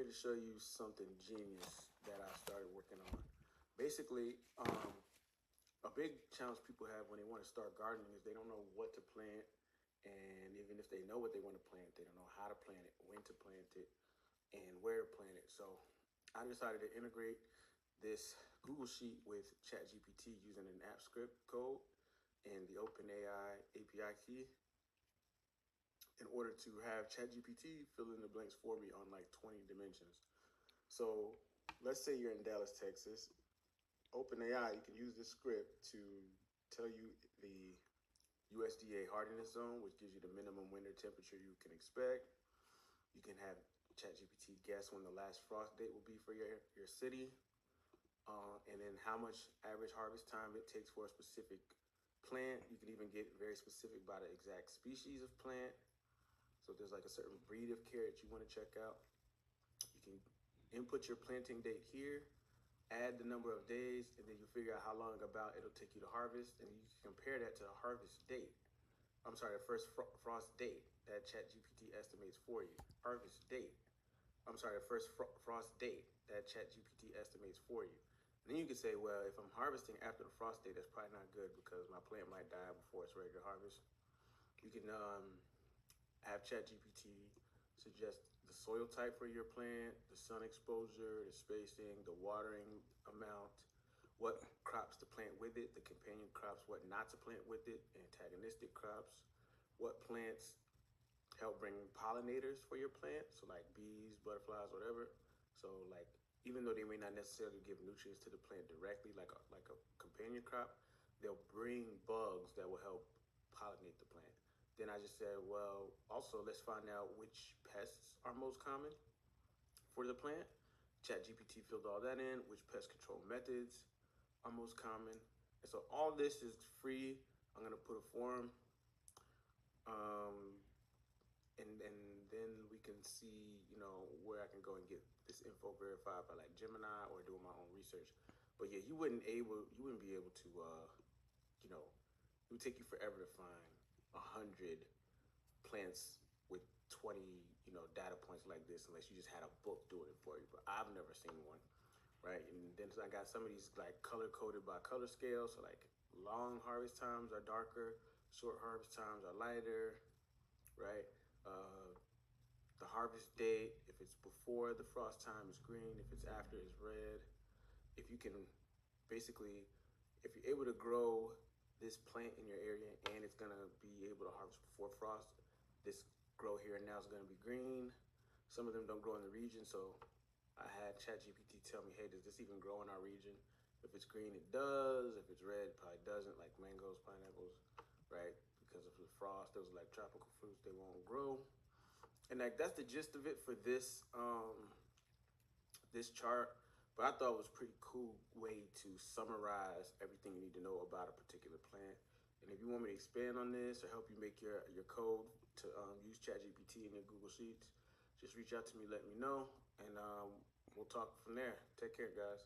to show you something genius that I started working on. Basically, a big challenge people have when they want to start gardening is they don't know what to plant. And even if they know what they want to plant, they don't know how to plant it, when to plant it, and where to plant it. So I decided to integrate this Google Sheet with ChatGPT using an app script code and the OpenAI API key in order to have ChatGPT fill in the blanks for me on like 20 dimensions. So let's say you're in Dallas, Texas. OpenAI, you can use this script to tell you the USDA hardiness zone, which gives you the minimum winter temperature you can expect. You can have ChatGPT guess when the last frost date will be for your city, and then how much average harvest time it takes for a specific plant. You can even get very specific by the exact species of plant. So if there's like a certain breed of carrot you want to check out, you can input your planting date here, add the number of days, and then you figure out how long about it'll take you to harvest, and you can compare that to the harvest date. I'm sorry, the first frost date that ChatGPT estimates for you. Harvest date. I'm sorry, the first frost date that ChatGPT estimates for you. And then you can say, well, if I'm harvesting after the frost date, that's probably not good because my plant might die before it's ready to harvest. You can have ChatGPT suggest the soil type for your plant, the sun exposure, the spacing, the watering amount, what crops to plant with it, the companion crops, what not to plant with it, antagonistic crops, what plants help bring pollinators for your plant, so like bees, butterflies, whatever. So like, even though they may not necessarily give nutrients to the plant directly, like a companion crop, they'll bring bugs that will help pollinate the plant. Then I just said, well, also let's find out which pests are most common for the plant. ChatGPT filled all that in, which pest control methods are most common. And so all this is free. I'm gonna put a form, and then we can see, where I can go and get this info verified by like Gemini or doing my own research. But yeah, you wouldn't be able to, it would take you forever to find 100 plants with 20, data points like this unless you just had a book doing it for you. But I've never seen one, right? And then I got some of these like color coded by color scale. So like long harvest times are darker, short harvest times are lighter, right? The harvest date, if it's before the frost time, is green. If it's after, it's red. If you can, basically, if you're able to grow this plant in your area and it's gonna be able to harvest before frost, this grow here and now is gonna be green. Some of them don't grow in the region, so I had ChatGPT tell me, hey, does this even grow in our region? If it's green, it does. If it's red, it probably doesn't, like mangoes, pineapples, right? Because of the frost, those are like tropical fruits, they won't grow. And like that's the gist of it for this this chart. But I thought it was a pretty cool way to summarize everything you need to know about a particular plant. And if you want me to expand on this or help you make your code to use ChatGPT in your Google Sheets, just reach out to me, let me know, and we'll talk from there. Take care, guys.